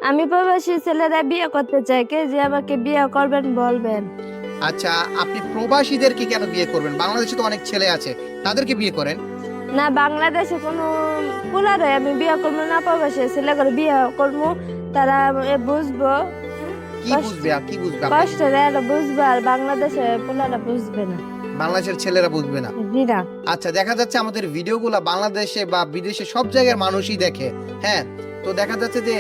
আমি প্রবাসী ছেলেরা বিয়ে করতে চাই, কে যে আমাকে বিয়ে করবেন বলবেন। আচ্ছা, আপনি প্রবাসীদেরকে কেন বিয়ে করবেন? বাংলাদেশে তো অনেক ছেলে আছে, তাদেরকে বিয়ে করেন। না, বাংলাদেশে কোনো পোলারে আমি বিয়ে করবো না, প্রবাসী ছেলে করে বিয়ে করবো। তারা বুঝবো কি কষ্ট, বুঝবে কি বুঝবে আপনি? কষ্টরে এরা বুঝবে, আর বাংলাদেশে পোলারা বুঝবে না। বাংলাদেশের ছেলেরা বুঝবে না। জি না। আচ্ছা, দেখা যাচ্ছে আমাদের ভিডিওগুলো বাংলাদেশে বা বিদেশে সব জায়গার মানুষই দেখে। হ্যাঁ, তো দেখা যাচ্ছে যে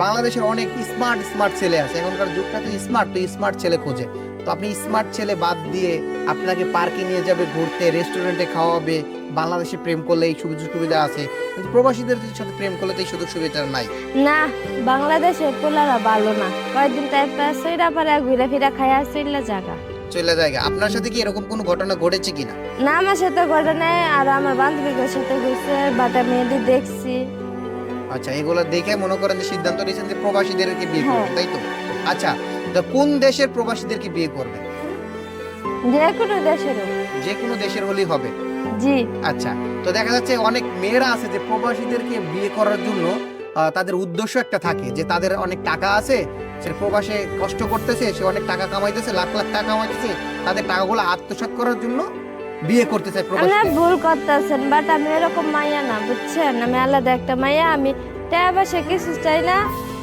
বাংলাদেশের অনেক স্মার্ট স্মার্ট ছেলে আছে। এখনকার যুগটা তো স্মার্ট, তো স্মার্ট ছেলে খোঁজে। তো আপনি স্মার্ট ছেলে বাদ দিয়ে আপনাকে পার্কে নিয়ে যাবে ঘুরতে, রেস্টুরেন্টে খাওয়াবে। বাংলাদেশে প্রেম করলে এই সুযোগ সুবিধা আছে, কিন্তু প্রবাসীদের সাথে প্রেম করলে তো এই সুযোগ সুবিধা নাই। না, বাংলাদেশে পোলারা ভালো না, কয়েকদিন টাইম পাস সইরা পারে ঘুরে ফিরা খায়া চলে জায়গা। চলে জায়গা। আপনার সাথে কি এরকম কোনো ঘটনা ঘটেছে কিনা? না, আমার সাথে ঘটে নাই, আর আমার বান্ধবীদের সাথে ঘুরছে, বাটা মেয়েদের দেখছি। আচ্ছা, এগুলো দেখে মনে করেন যে সিদ্ধান্ত নিয়েছেন যে প্রবাসীদেরকে বিয়ে হ্যাঁ। করবেন, তাই তো? আচ্ছা, তো কোন দেশের প্রবাসীদেরকে বিয়ে করবেন? যে কোনো দেশেরও। যে কোনো দেশের হলেই হবে। জি। আচ্ছা, তো দেখা যাচ্ছে অনেক মেয়েরা আছে যে প্রবাসীদেরকে বিয়ে করার জন্য তাদের উদ্দেশ্য একটা থাকে যে তাদের অনেক টাকা আছে, সে প্রবাসে কষ্ট করতেছে, সে অনেক টাকা কামাইতেছে, লাখ লাখ টাকা কামাইতেছে, তাদের টাকাগুলো আত্মসাৎ করার জন্য বিয়ে করতে চায় আপনি প্রবাসী। ভুল করতেছেন, বাট আমি এরকম মাইয়া না, বুঝছেন? আমি আলাদা একটা মাইয়া, আমি টাকা পয়সা কিছু চাই না,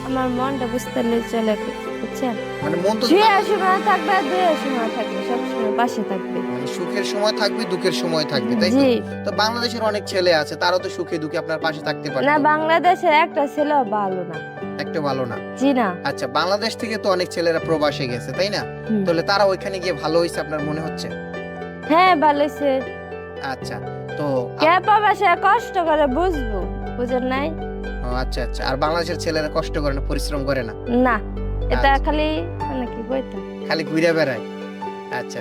আমার মনটা বুঝতে চলে, বুঝছেন? মানে মন তো শুয়ে সময় থাকবে, দুয়ে সময় থাকবে, সবসময় পাশে থাকবে। মানে সুখের সময় থাকবে, দুঃখের সময় থাকবে, তাই তো? জি। তো বাংলাদেশের অনেক ছেলে আছে, তারাও তো সুখে দুঃখে আপনার পাশে থাকতে পারে। না, বাংলাদেশে একটা ছেলে ভালো না। একটা ভালো না। জি না। আচ্ছা, বাংলাদেশ থেকে তো অনেক ছেলেরা প্রবাসে গেছে, তাই না? হুম। তাহলে তারা ওইখানে গিয়ে ভালো হয়েছে আপনার মনে হচ্ছে? হ্যাঁ, ভালো হয়েছে। আচ্ছা, তো কে পাশে কষ্ট করে বুঝবো, বুঝেন নাই? ও আচ্ছা আচ্ছা, আর বাংলাদেশের ছেলেরা কষ্ট করে না, পরিশ্রম করে না, না, এটা আচ্ছা। খালি মানে কি বইটা। খালি ঘুরে বেড়ায়। আচ্ছা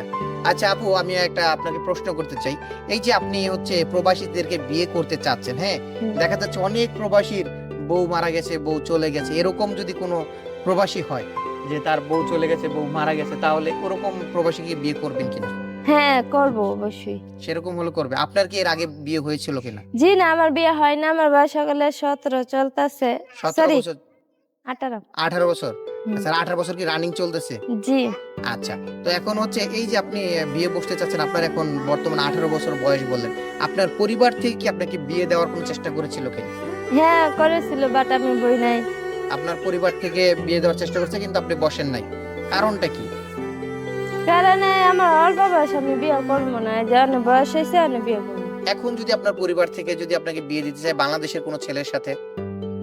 আচ্ছা আপু, আমি একটা আপনাকে প্রশ্ন করতে চাই। এই যে আপনি হচ্ছে প্রবাসীদেরকে বিয়ে করতে চাচ্ছেন, হ্যাঁ, হুম। দেখা যাচ্ছে অনেক প্রবাসীর বউ মারা গেছে, বউ চলে গেছে, এরকম যদি কোনো প্রবাসী হয় যে তার বউ চলে গেছে, বউ মারা গেছে, তাহলে ওরকম প্রবাসীকে বিয়ে করবেন কিনা? হ্যাঁ, করবো অবশ্যই। সেরকম হলে করবে। আপনার কি এর আগে বিয়ে হয়েছিল কিনা? জি না, আমার বিয়ে হয় না, আমার বয়স সকালে 17 চলতেছে। 17 সরি, বছর? 18। 18 বছর? হুম। আচ্ছা, 18 বছর কি রানিং চলতেছে? জি। আচ্ছা, তো এখন হচ্ছে এই যে আপনি বিয়ে বসতে চাচ্ছেন, আপনার এখন বর্তমানে 18 বছর বয়স বললেন। আপনার পরিবার থেকে কি আপনাকে বিয়ে দেওয়ার কোনো চেষ্টা করেছিল কিনা? হ্যাঁ, করেছিল, বাট আমি বই নাই। আপনার পরিবার থেকে বিয়ে দেওয়ার চেষ্টা করছে কিন্তু আপনি বসেন নাই। কারণটা কি? কারণ আমার অল্প বয়স, আমি বিয়ে করবো না, যে অনেক বয়স হয়েছে, আমি বিয়ে করবো। এখন যদি আপনার পরিবার থেকে যদি আপনাকে বিয়ে দিতে চায় বাংলাদেশের কোনো ছেলের সাথে,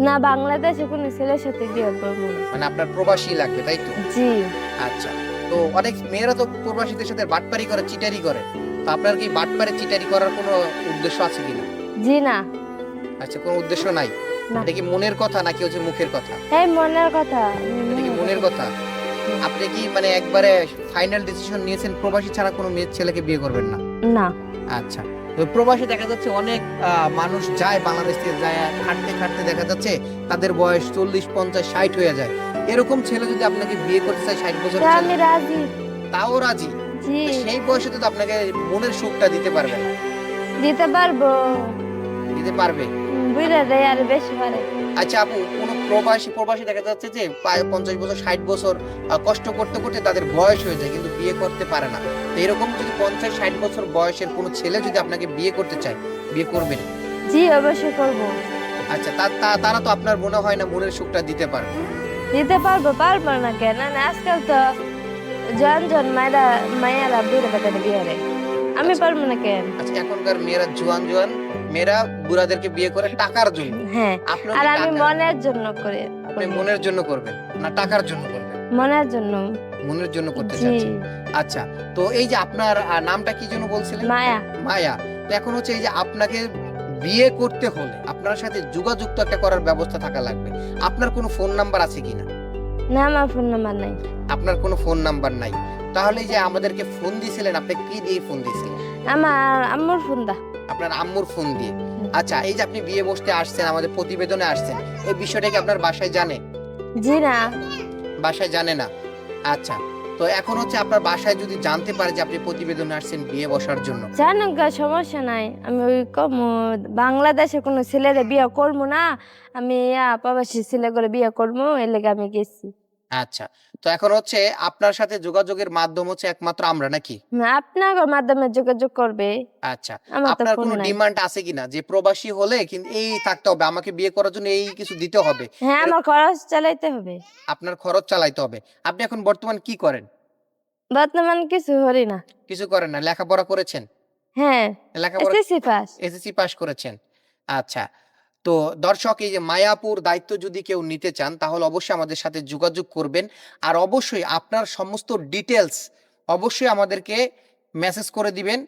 না, বাংলাদেশে কোনো ছেলের সাথে বিয়ে করবো না। মানে আপনার প্রবাসী লাগবে, তাই তো? জি। আচ্ছা, তো অনেক মেয়েরা তো প্রবাসীদের সাথে বাটপারি করে, চিটারি করে। তো আপনার কি বাটপারি চিটারি করার কোনো উদ্দেশ্য আছে কিনা? জি না। আচ্ছা, কোনো উদ্দেশ্য নাই। না। এটা কি মনের কথা নাকি হচ্ছে মুখের কথা? এই মনের কথা। এটা কি মনের কথা? আপনি কি মানে একবারে ফাইনাল ডিসিশন নিয়েছেন প্রবাসী ছাড়া কোনো মেয়ে ছেলেকে বিয়ে করবেন না? না। আচ্ছা, তো প্রবাসী দেখা যাচ্ছে অনেক মানুষ যায়, বাংলাদেশ থেকে যায়, খাটতে খাটতে দেখা যাচ্ছে তাদের বয়স 40, 50, 60 হয়ে যায়। এরকম ছেলে যদি আপনাকে বিয়ে করতে চায়, 60 বছরের তা ছেলে, আমি রাজি। তাও রাজি? জি। তো সেই বয়সে তো আপনাকে মনের সুখটা দিতে পারবে না। দিতে পারবো। দিতে পারবে? বুঝলে দেয় আর বেশি পারে। আচ্ছা আপু, কোন প্রবাসী প্রবাসী দেখা যাচ্ছে যে প্রায় 50 বছর, 60 বছর কষ্ট করতে করতে তাদের বয়স হয়ে যায় কিন্তু বিয়ে করতে পারে না। তো এরকম যদি 50, 60 বছর বয়সের কোনো ছেলে যদি আপনাকে বিয়ে করতে চায়, বিয়ে করবেন? জি, অবশ্যই করবো। আচ্ছা, তারা তো আপনার মনে হয় না মনের সুখটা দিতে পারবে? দিতে পারবো, পারবো না কেন? না, আজকাল তো জন মায়েরা বুড়ে বেটারে বিয়ে করে, আমি আচ্ছা। পারবো না কেন? আচ্ছা, এখনকার মেয়েরা জোয়ান জোয়ান মেয়েরা বুড়াদেরকে বিয়ে করে টাকার জন্য। হ্যাঁ, আপনিও আর কি আমি টাকা, মনের জন্য করে। আপনি মনের জন্য করবেন না টাকার জন্য করবেন? মনের জন্য। মনের জন্য করতে জি। চাচ্ছেন। আচ্ছা, তো এই যে আপনার নামটা কি যেন বলছিলেন? মায়া। মায়া। তো এখন হচ্ছে এই যে আপনাকে বিয়ে করতে হলে আপনার সাথে যোগাযোগ তো একটা করার ব্যবস্থা থাকা লাগবে। আপনার কোনো ফোন নাম্বার আছে কিনা? না, আমার ফোন নাম্বার নাই। আপনার কোনো ফোন নাম্বার নাই। তাহলে এই যে আমাদেরকে ফোন দিয়েছিলেন, আপনি কি দিয়ে ফোন দিয়েছিলেন? আমার আম্মুর ফোন দা। আপনার আম্মুর ফোন দিয়ে। আচ্ছা, এই যে আপনি বিয়ে বসতে আসছেন, আমাদের প্রতিবেদনে আসছেন, এই বিষয়টা কি আপনার বাসায় জানে? জি না। বাসায় জানে না। আচ্ছা, তো এখন হচ্ছে আপনার বাসায় যদি জানতে পারে যে আপনি প্রতিবেদনে আসছেন বিয়ে বসার জন্য, জানো গা, সমস্যা নাই, আমি ওই কম বাংলাদেশে কোনো ছেলেরে বিয়ে করবো না, আমি প্রবাসী ছেলে করে বিয়ে করবো, এর লেগে আমি গেছি। আচ্ছা, তো এখন হচ্ছে আপনার সাথে যোগাযোগের মাধ্যম হচ্ছে একমাত্র আমরা নাকি? আপনার মাধ্যমে যোগাযোগ করবে, আচ্ছা, আমার তো আপনার ফোন কোনো নাই। ডিমান্ড আছে কিনা যে প্রবাসী হলে কিন্তু এই থাকতে হবে, আমাকে বিয়ে করার জন্য এই কিছু দিতে হবে, হ্যাঁ, আমার খরচ চালাইতে হবে। আপনার খরচ চালাইতে হবে? আপনি এখন বর্তমান কি করেন? বর্তমান কিছু করি না। কিছু করেন না, লেখাপড়া করেছেন? হ্যাঁ, লেখাপড়া এসএসসি পাস। এসএসসি পাস করেছেন। আচ্ছা, তো দর্শক এই যে মায়াপুর দায়িত্ব যদি কেউ নিতে চান তাহলে অবশ্যই আমাদের সাথে যোগাযোগ করবেন। আর অবশ্যই আপনার সমস্ত ডিটেইলস অবশ্যই আমাদেরকে মেসেজ করে দিবেন।